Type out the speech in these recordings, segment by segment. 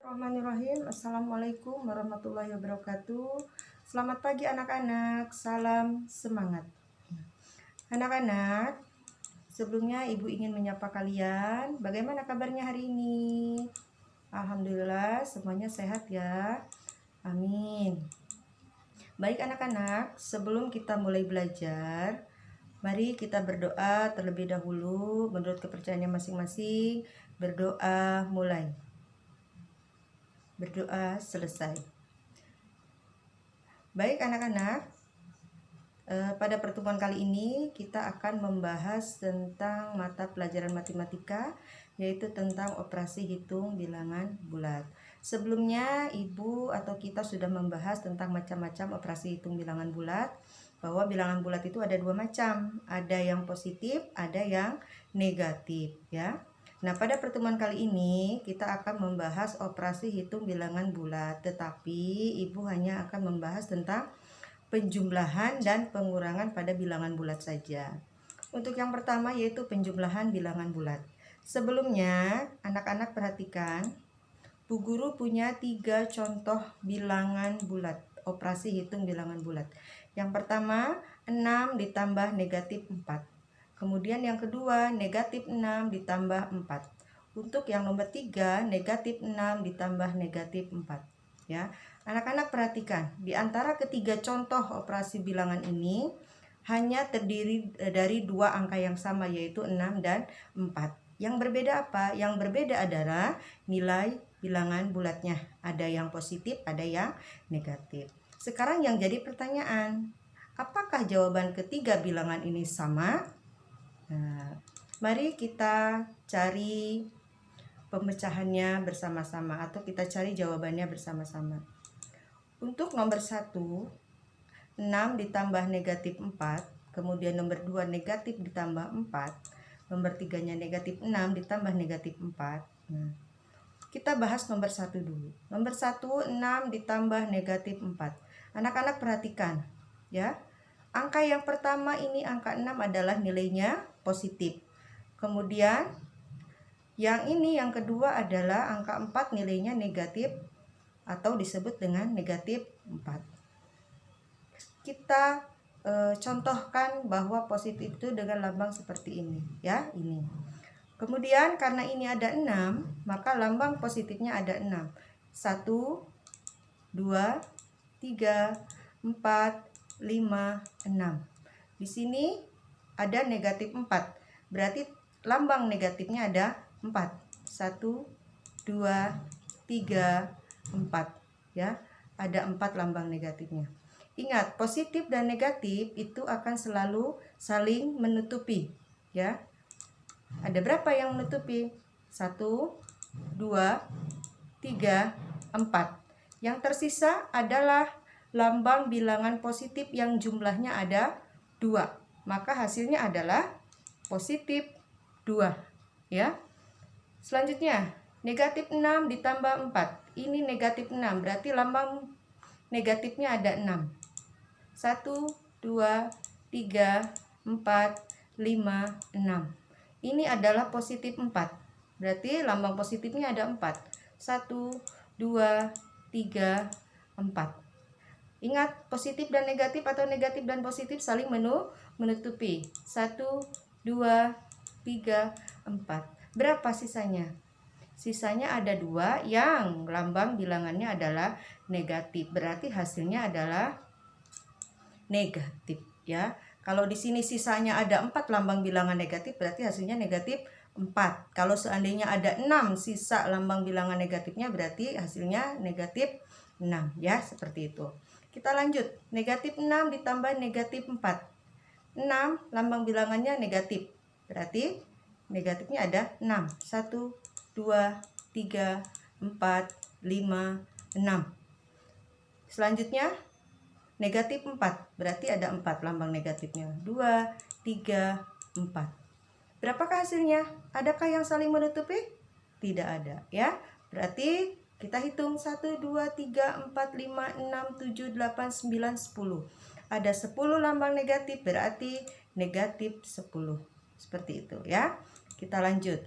Bismillahirrahmanirrahim. Assalamualaikum warahmatullahi wabarakatuh. Selamat pagi anak-anak, salam semangat. Anak-anak, sebelumnya Ibu ingin menyapa kalian. Bagaimana kabarnya hari ini? Alhamdulillah semuanya sehat ya. Amin. Baik anak-anak, sebelum kita mulai belajar, mari kita berdoa terlebih dahulu menurut kepercayaannya masing-masing. Berdoa mulai. Berdoa selesai. Baik anak-anak, pada pertemuan kali ini kita akan membahas tentang mata pelajaran matematika, yaitu tentang operasi hitung bilangan bulat. Sebelumnya ibu atau kita sudah membahas tentang macam-macam operasi hitung bilangan bulat, bahwa bilangan bulat itu ada dua macam, ada yang positif, ada yang negatif ya. Nah, pada pertemuan kali ini kita akan membahas operasi hitung bilangan bulat, tetapi Ibu hanya akan membahas tentang penjumlahan dan pengurangan pada bilangan bulat saja. Untuk yang pertama yaitu penjumlahan bilangan bulat. Sebelumnya, anak-anak perhatikan, Bu Guru punya 3 contoh bilangan bulat, operasi hitung bilangan bulat. Yang pertama, 6 ditambah negatif 4. Kemudian yang kedua, negatif 6 ditambah 4. Untuk yang nomor 3, negatif 6 ditambah negatif 4. Ya, anak-anak perhatikan, di antara ketiga contoh operasi bilangan ini hanya terdiri dari dua angka yang sama, yaitu 6 dan 4. Yang berbeda apa? Yang berbeda adalah nilai bilangan bulatnya. Ada yang positif, ada yang negatif. Sekarang yang jadi pertanyaan, apakah jawaban ketiga bilangan ini sama? Nah, mari kita cari pemecahannya bersama-sama atau kita cari jawabannya bersama-sama. Untuk nomor 1, 6 ditambah negatif 4, kemudian nomor 2 negatif ditambah 4, nomor 3-nya negatif 6 ditambah negatif 4. Nah, kita bahas nomor 1 dulu. Nomor 1, 6 ditambah negatif 4. Anak-anak perhatikan ya. Angka yang pertama ini angka 6 adalah nilainya positif. Kemudian yang ini yang kedua adalah angka 4 nilainya negatif atau disebut dengan negatif 4. Kita contohkan bahwa positif itu dengan lambang seperti ini ya, ini. Kemudian karena ini ada 6, maka lambang positifnya ada 6. 1, 2, 3, 4, 5, 6. Di sini ada negatif 4. Berarti lambang negatifnya ada 4. 1, 2, 3, 4 ya. Ada 4 lambang negatifnya. Ingat, positif dan negatif itu akan selalu saling menutupi ya. Ada berapa yang menutupi? 1, 2, 3, 4. Yang tersisa adalah lambang bilangan positif yang jumlahnya ada 2. Maka hasilnya adalah positif 2 ya. Selanjutnya, negatif 6 ditambah 4. Ini negatif 6, berarti lambang negatifnya ada 6. 1, 2, 3, 4, 5, 6. Ini adalah positif 4. Berarti lambang positifnya ada 4. 1, 2, 3, 4. Ingat, positif dan negatif atau negatif dan positif saling menutupi. 1, 2, 3, 4. Berapa sisanya? Sisanya ada 2 yang lambang bilangannya adalah negatif. Berarti hasilnya adalah negatif ya. Kalau di sini sisanya ada 4 lambang bilangan negatif, berarti hasilnya negatif 4. Kalau seandainya ada 6 sisa lambang bilangan negatifnya, berarti hasilnya negatif 6 ya, seperti itu. Kita lanjut, negatif 6 ditambah negatif 4. 6 lambang bilangannya negatif, berarti negatifnya ada 6. 1, 2, 3, 4, 5, 6. Selanjutnya negatif 4, berarti ada 4 lambang negatifnya. 2, 3, 4. Berapakah hasilnya? Adakah yang saling menutupi? Tidak ada ya. Berarti kita hitung 1, 2, 3, 4, 5, 6, 7, 8, 9, 10. Ada 10 lambang negatif, berarti negatif 10. Seperti itu ya. Kita lanjut.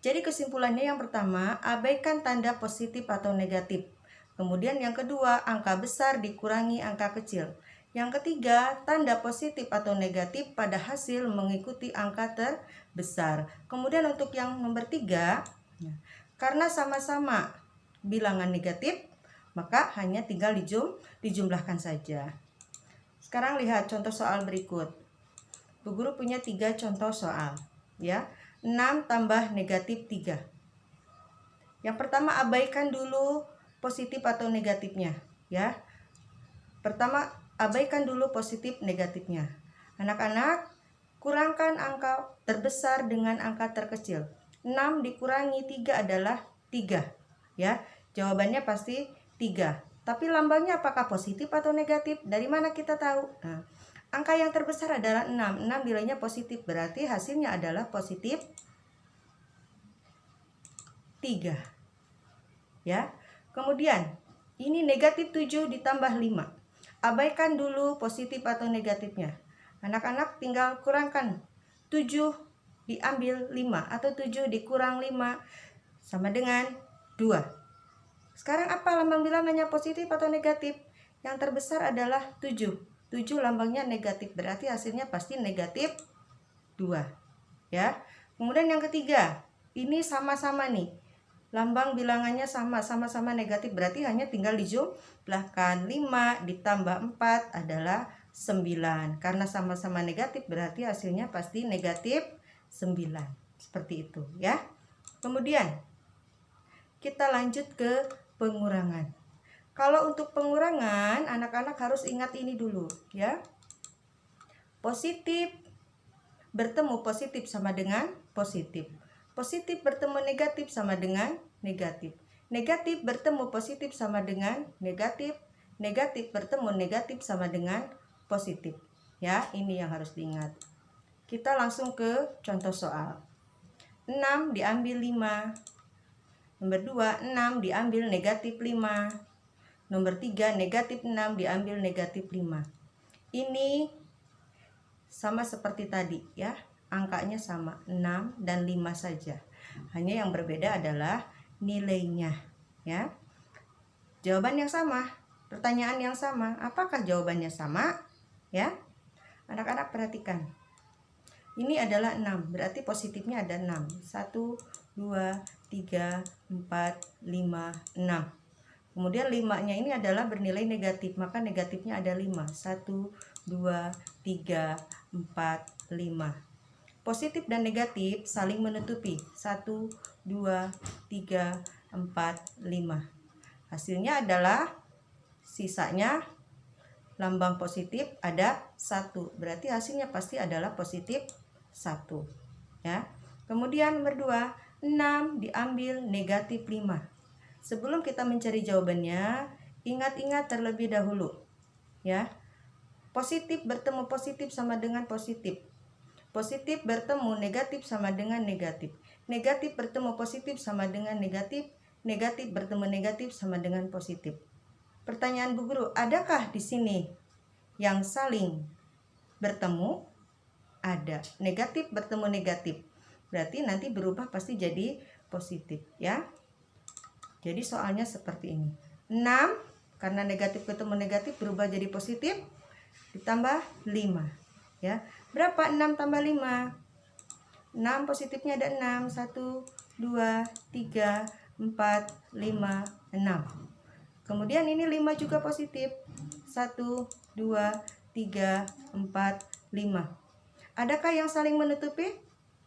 Jadi kesimpulannya yang pertama, abaikan tanda positif atau negatif. Kemudian yang kedua, angka besar dikurangi angka kecil. Yang ketiga, tanda positif atau negatif pada hasil mengikuti angka terbesar. Kemudian untuk yang nomor 3, karena sama-sama bilangan negatif, maka hanya tinggal dijumlahkan saja. Sekarang lihat contoh soal berikut. Bu Guru punya 3 contoh soal, ya. 6 tambah negatif 3. Yang pertama, abaikan dulu positif atau negatifnya, ya. Pertama, abaikan dulu positif negatifnya. Anak-anak, kurangkan angka terbesar dengan angka terkecil. 6 dikurangi 3 adalah 3, ya. Jawabannya pasti 3. Tapi lambangnya apakah positif atau negatif? Dari mana kita tahu? Nah, angka yang terbesar adalah 6. 6 nilainya positif, berarti hasilnya adalah positif 3. Ya. Kemudian, ini negatif 7 ditambah 5. Abaikan dulu positif atau negatifnya. Anak-anak tinggal kurangkan. 7 diambil 5 atau 7 dikurang 5 sama dengan 2. Sekarang apa lambang bilangannya, positif atau negatif? Yang terbesar adalah 7. 7 lambangnya negatif, berarti hasilnya pasti negatif 2. Ya. Kemudian yang ketiga, ini sama-sama nih. Lambang bilangannya sama-sama negatif, berarti hanya tinggal dijumlahkan. 5 ditambah 4 adalah 9. Karena sama-sama negatif, berarti hasilnya pasti negatif 9. Seperti itu, ya. Kemudian kita lanjut ke pengurangan. Kalau untuk pengurangan, anak-anak harus ingat ini dulu, ya. Positif bertemu positif sama dengan positif. Positif bertemu negatif sama dengan negatif. Negatif bertemu positif sama dengan negatif. Negatif bertemu negatif sama dengan positif. Ya, ini yang harus diingat. Kita langsung ke contoh soal. 6 diambil 5. Nomor 2, 6 diambil negatif 5. Nomor 3, negatif 6 diambil negatif 5. Ini sama seperti tadi, ya. Angkanya sama, 6 dan 5 saja. Hanya yang berbeda adalah nilainya, ya. Jawaban yang sama, pertanyaan yang sama. Apakah jawabannya sama? Ya. Anak-anak perhatikan. Ini adalah 6, berarti positifnya ada 6. 1, 2, 3, 4, 5, 6. Kemudian 5-nya ini adalah bernilai negatif, maka negatifnya ada 5. 1, 2, 3, 4, 5. Positif dan negatif saling menutupi. 1, 2, 3, 4, 5. Hasilnya adalah sisanya lambang positif ada 1. Berarti hasilnya pasti adalah positif 1. Ya. Kemudian nomor 2, 6 diambil negatif 5. Sebelum kita mencari jawabannya, ingat-ingat terlebih dahulu. Ya. Positif bertemu positif sama dengan positif. Positif bertemu negatif sama dengan negatif. Negatif bertemu positif sama dengan negatif. Negatif bertemu negatif sama dengan positif. Pertanyaan Bu Guru, adakah di sini yang saling bertemu? Ada. Negatif bertemu negatif. Berarti nanti berubah pasti jadi positif, ya. Jadi soalnya seperti ini. 6 karena negatif ketemu negatif berubah jadi positif ditambah 5, ya. Berapa 6 tambah 5? 6 positifnya ada 6. 1, 2, 3, 4, 5, 6. Kemudian ini 5 juga positif. 1, 2, 3, 4, 5. Adakah yang saling menutupi?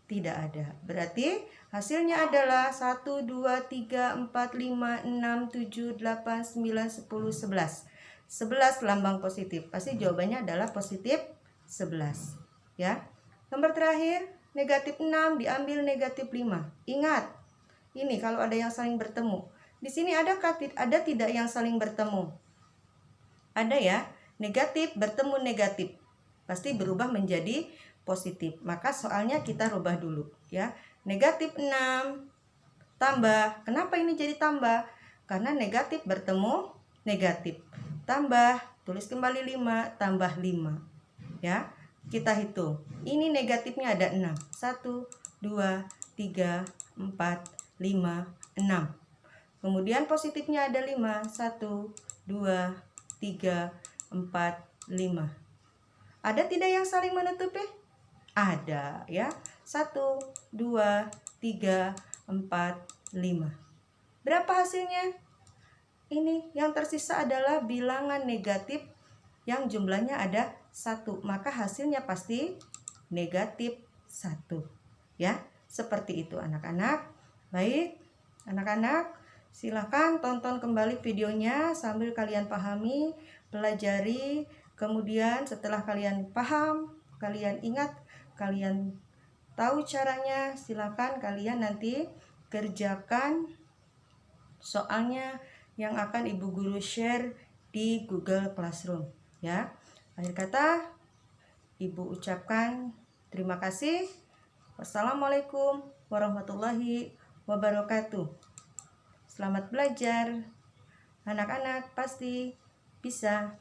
Tidak ada. Berarti hasilnya adalah 1, 2, 3, 4, 5, 6, 7, 8, 9, 10, 11. 11 lambang positif. Pasti jawabannya adalah positif 11. Ya. Nomor terakhir, negatif 6 diambil negatif 5. Ingat, ini kalau ada yang saling bertemu. Di sini ada tidak yang saling bertemu? Ada, ya. Negatif bertemu negatif. Pasti berubah menjadi positif. Maka soalnya kita rubah dulu, ya. Negatif 6 tambah. Kenapa ini jadi tambah? Karena negatif bertemu negatif. Tambah, tulis kembali 5 tambah 5. Ya. Kita hitung. Ini negatifnya ada 6. 1, 2, 3, 4, 5, 6. Kemudian positifnya ada 5. 1, 2, 3, 4, 5. Ada tidak yang saling menutupi? Ada ya. 1, 2, 3, 4, 5. Berapa hasilnya? Ini yang tersisa adalah bilangan negatif yang jumlahnya ada 1. Maka hasilnya pasti negatif 1. Ya, seperti itu anak-anak. Baik, anak-anak, silakan tonton kembali videonya sambil kalian pahami, pelajari. Kemudian setelah kalian paham, kalian ingat, kalian tahu caranya, silakan kalian nanti kerjakan soalnya yang akan Ibu Guru share di Google Classroom ya. Akhir kata, Ibu ucapkan terima kasih. Wassalamualaikum warahmatullahi wabarakatuh. Selamat belajar. Anak-anak pasti bisa.